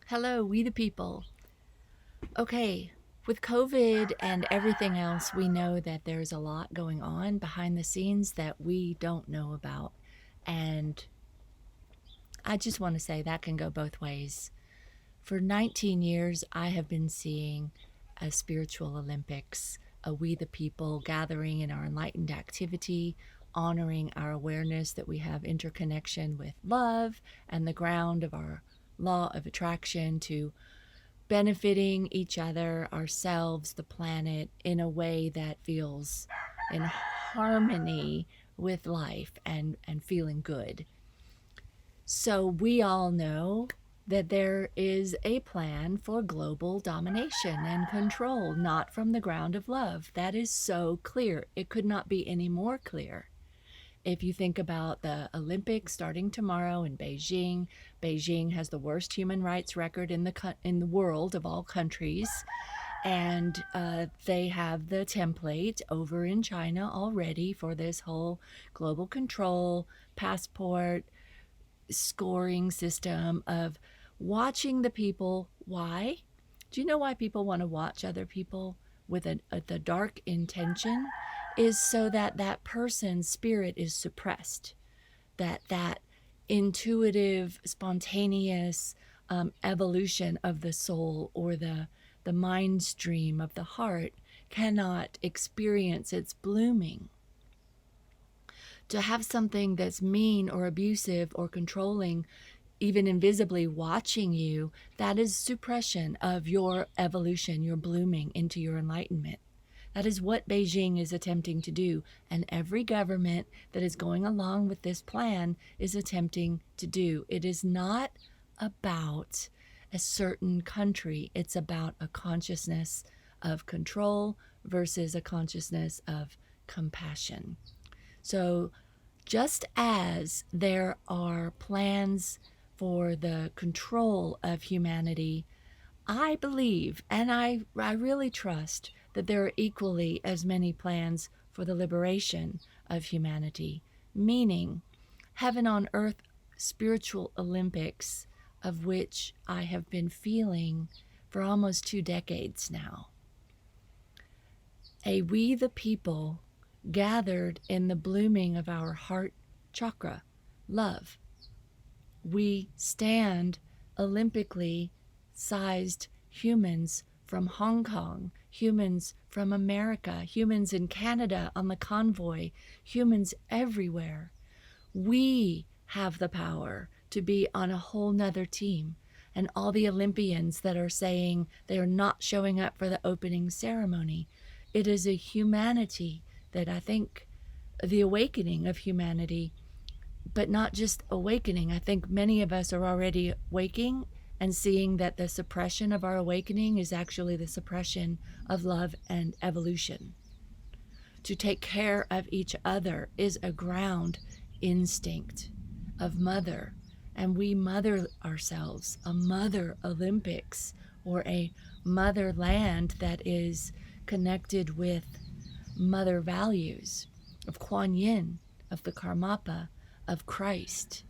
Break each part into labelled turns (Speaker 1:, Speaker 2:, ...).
Speaker 1: Hello, we the people. Okay, with COVID and everything else, we know that there's a lot going on behind the scenes that we don't know about. And I just want to say that can go both ways. For 19 years, I have been seeing a spiritual Olympics, a we the people gathering in our enlightened activity, honoring our awareness that we have interconnection with love and the ground of our law of attraction to benefiting each other, ourselves, the planet in a way that feels in harmony with life and feeling good. So we all know that there is a plan for global domination and control, not from the ground of love. That is so clear. It could not be any more clear. If you think about the Olympics starting tomorrow in Beijing, Beijing has the worst human rights record in the world of all countries, and they have the template over in China already for this whole global control passport scoring system of watching the people. Why? Do you know why people want to watch other people with the dark intention? Is so that that person's spirit is suppressed, that intuitive, spontaneous evolution of the soul or the mind stream of the heart cannot experience its blooming. To have something that's mean or abusive or controlling, even invisibly watching you, that is suppression of your evolution, your blooming into your enlightenment. That is what Beijing is attempting to do, and every government that is going along with this plan is attempting to do. It is not about a certain country. It's about a consciousness of control versus a consciousness of compassion. So just as there are plans for the control of humanity, I believe and I really trust that there are equally as many plans for the liberation of humanity, meaning heaven on earth spiritual Olympics, of which I have been feeling for almost 2 decades now. A we the people gathered in the blooming of our heart chakra, love. We stand Olympically sized humans from Hong Kong, humans from America, humans in Canada on the convoy, humans everywhere. We have the power to be on a whole nother team. And all the Olympians that are saying they are not showing up for the opening ceremony, it is a humanity that I think the awakening of humanity, but not just awakening. I think many of us are already waking and seeing that the suppression of our awakening is actually the suppression of love and evolution. To take care of each other is a ground instinct of mother, and we mother ourselves, a mother Olympics or a motherland that is connected with mother values of Kuan Yin, of the Karmapa, of Christ.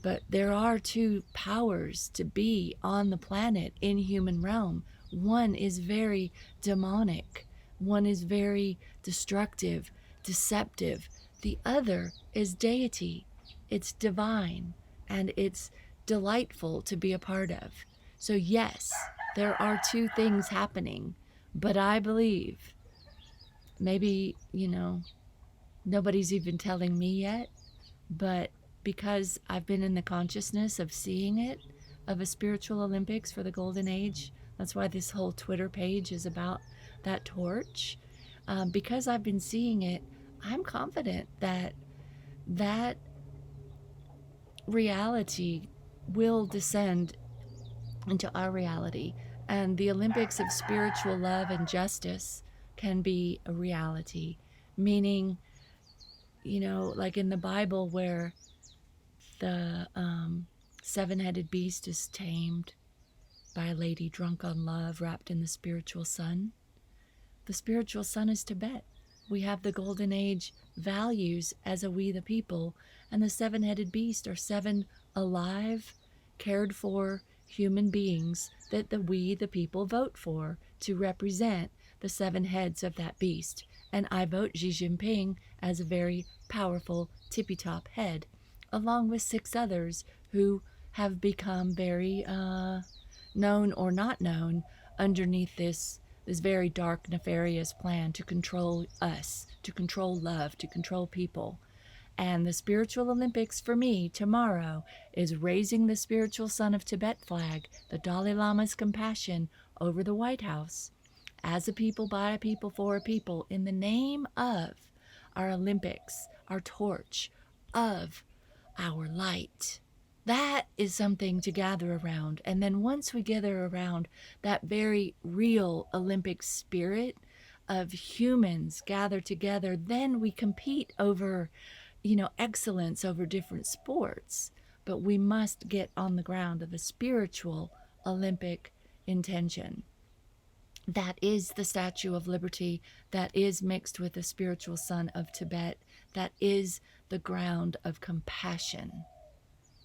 Speaker 1: But there are two powers to be on the planet in human realm. One is very demonic. One is very destructive, deceptive. The other is deity. It's divine and it's delightful to be a part of. So yes, there are two things happening, but I believe maybe, nobody's even telling me yet, but because I've been in the consciousness of seeing it, of a spiritual Olympics for the golden age, that's why this whole Twitter page is about that torch. Because I've been seeing it, I'm confident that that reality will descend into our reality. And the Olympics of spiritual love and justice can be a reality, meaning, like in the Bible where the seven-headed beast is tamed by a lady drunk on love, wrapped in the spiritual sun. The spiritual sun is Tibet. We have the golden age values as a we the people, and the seven-headed beast are seven alive, cared for, human beings that we, the people, vote for to represent the 7 heads of that beast. And I vote Xi Jinping as a very powerful tippy-top head, along with 6 others who have become very known or not known underneath this very dark, nefarious plan to control us, to control love, to control people. And the Spiritual Olympics for me tomorrow is raising the spiritual son of Tibet flag, the Dalai Lama's compassion, over the White House, as a people, by a people, for a people, in the name of our Olympics, our torch, of our light. That is something to gather around. And then once we gather around that very real Olympic spirit of humans gather together, then we compete over, excellence over different sports. But we must get on the ground of a spiritual Olympic intention. That is the Statue of Liberty, that is mixed with the spiritual son of Tibet, that is the ground of compassion,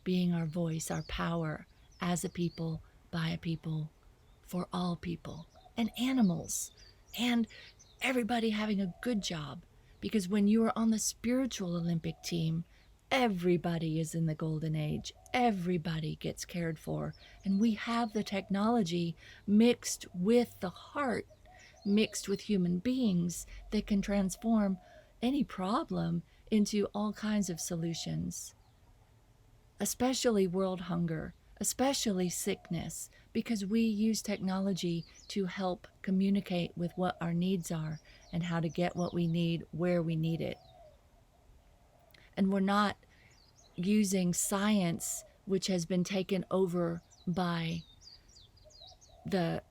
Speaker 1: being our voice, our power, as a people, by a people, for all people, and animals, and everybody having a good job. Because when you are on the spiritual Olympic team, everybody is in the golden age. Everybody gets cared for. And we have the technology mixed with the heart, mixed with human beings that can transform any problem into all kinds of solutions. Especially world hunger, especially sickness, because we use technology to help communicate with what our needs are and how to get what we need where we need it. And we're not using science, which has been taken over by the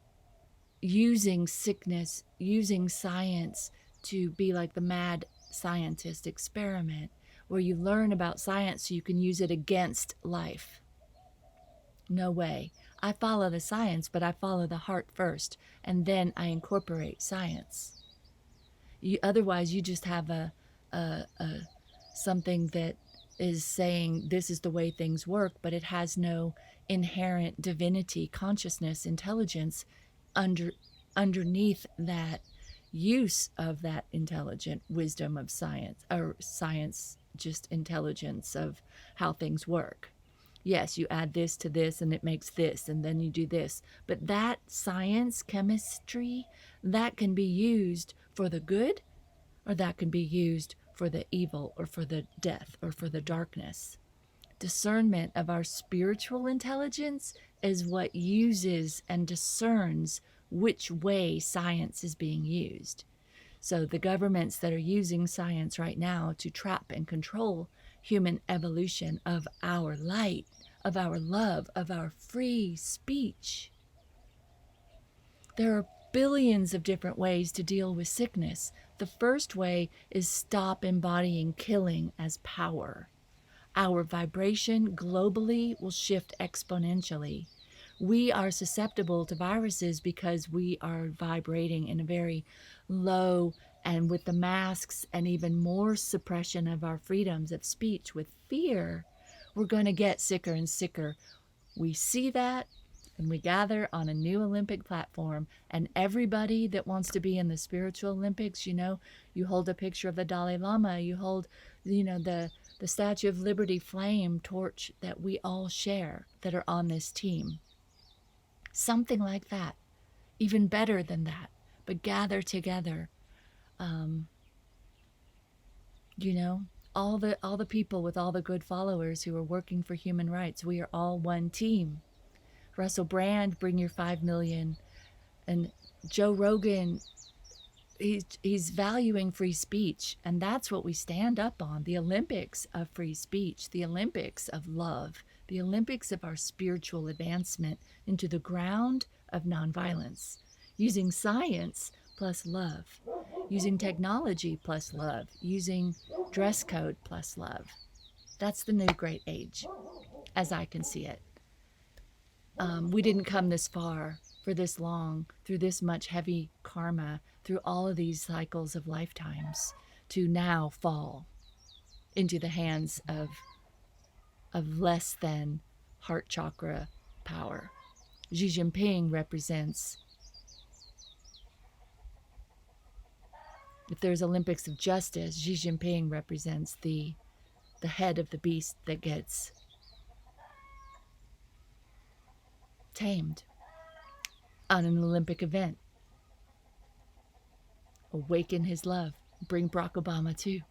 Speaker 1: using sickness, using science to be like the mad scientist experiment, where you learn about science so you can use it against life. No way. I follow the science, but I follow the heart first, and then I incorporate science. Otherwise, you just have a something that is saying this is the way things work, but it has no inherent divinity, consciousness, intelligence underneath that use of that intelligent wisdom of science, or science, just intelligence of how things work. Yes, you add this to this and it makes this, and then you do this. But that science, chemistry, that can be used for the good, or that can be used for the evil, or for the death, or for the darkness. Discernment of our spiritual intelligence is what uses and discerns which way science is being used. So the governments that are using science right now to trap and control human evolution of our light, of our love, of our free speech. There are billions of different ways to deal with sickness. The first way is stop embodying killing as power. Our vibration globally will shift exponentially. We are susceptible to viruses because we are vibrating in a very low, and with the masks and even more suppression of our freedoms of speech with fear, we're going to get sicker and sicker. We see that, and we gather on a new Olympic platform, and everybody that wants to be in the spiritual Olympics, you hold a picture of the Dalai Lama, you hold, the Statue of Liberty flame torch that we all share that are on this team. Something like that, even better than that, but gather together. All the people with all the good followers who are working for human rights, we are all one team. Russell Brand, bring your 5 million. And Joe Rogan, he's valuing free speech. And that's what we stand up on. The Olympics of free speech, the Olympics of love, the Olympics of our spiritual advancement into the ground of nonviolence, using science plus love, using technology plus love, using dress code plus love. That's the new great age, as I can see it. We didn't come this far for this long, through this much heavy karma, through all of these cycles of lifetimes, to now fall into the hands of less than heart chakra power. Xi Jinping represents, if there's Olympics of justice, Xi Jinping represents the head of the beast that gets tamed on an Olympic event. Awaken his love. Bring Barack Obama too.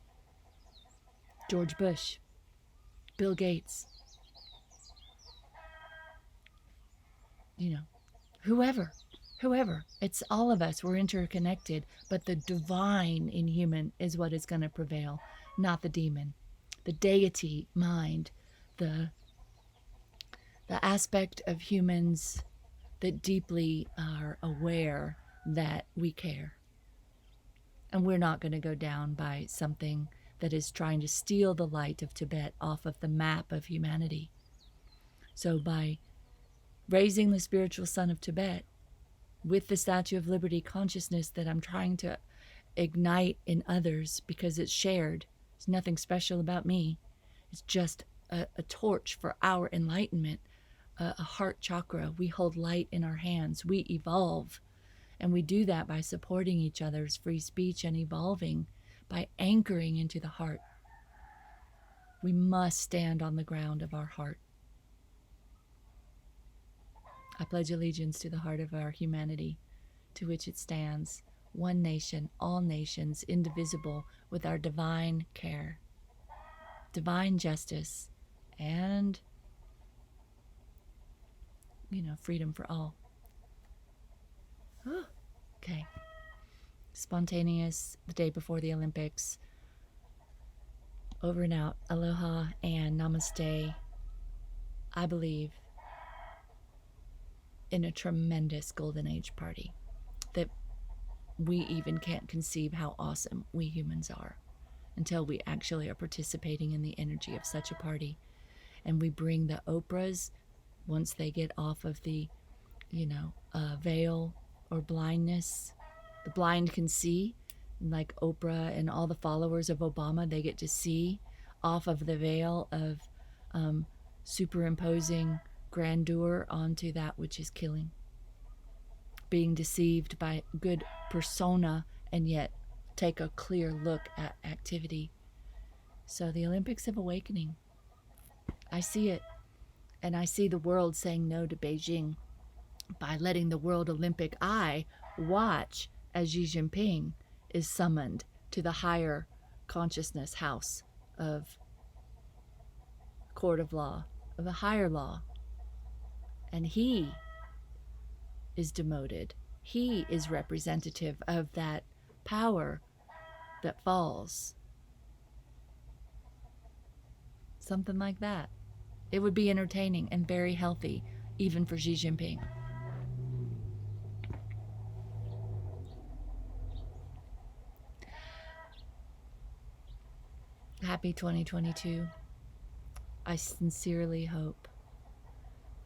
Speaker 1: George Bush. Bill Gates. Whoever. It's all of us. We're interconnected. But the divine in human is what is going to prevail, not the demon. The deity mind, the aspect of humans that deeply are aware that we care. And we're not going to go down by something that is trying to steal the light of Tibet off of the map of humanity. So by raising the spiritual sun of Tibet with the Statue of Liberty consciousness that I'm trying to ignite in others, because it's shared. It's nothing special about me. It's just a torch for our enlightenment, a heart chakra. We hold light in our hands. We evolve. And we do that by supporting each other's free speech and evolving by anchoring into the heart. We must stand on the ground of our heart. I pledge allegiance to the heart of our humanity, to which it stands, one nation, all nations, indivisible, with our divine care, divine justice, and, freedom for all. Okay. Spontaneous, the day before the Olympics. Over and out. Aloha and namaste. I believe in a tremendous golden age party that we even can't conceive how awesome we humans are until we actually are participating in the energy of such a party. And we bring the Oprahs, once they get off of the, veil or blindness. The blind can see, like Oprah and all the followers of Obama, they get to see off of the veil of superimposing grandeur onto that which is killing. Being deceived by good persona and yet take a clear look at activity. So the Olympics of awakening. I see it. And I see the world saying no to Beijing by letting the World Olympic eye watch as Xi Jinping is summoned to the higher consciousness house of court of law, of the higher law. And he is demoted. He is representative of that power that falls. Something like that. It would be entertaining and very healthy, even for Xi Jinping. Happy 2022. I sincerely hope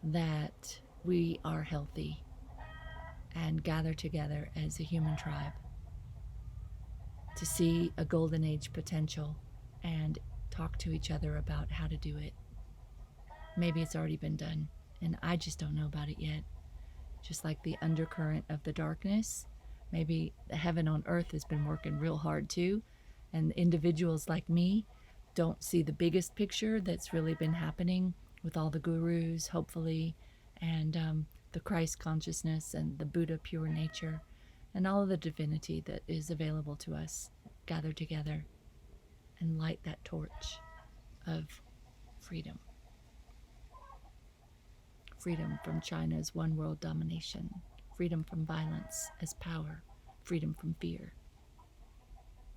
Speaker 1: that we are healthy and gather together as a human tribe to see a golden age potential and talk to each other about how to do it. Maybe it's already been done and I just don't know about it yet. Just like the undercurrent of the darkness, maybe the heaven on earth has been working real hard too, and individuals like me don't see the biggest picture that's really been happening with all the gurus, hopefully, and the Christ consciousness and the Buddha pure nature and all of the divinity that is available to us gather together and light that torch of freedom. Freedom from China's one world domination. Freedom from violence as power. Freedom from fear.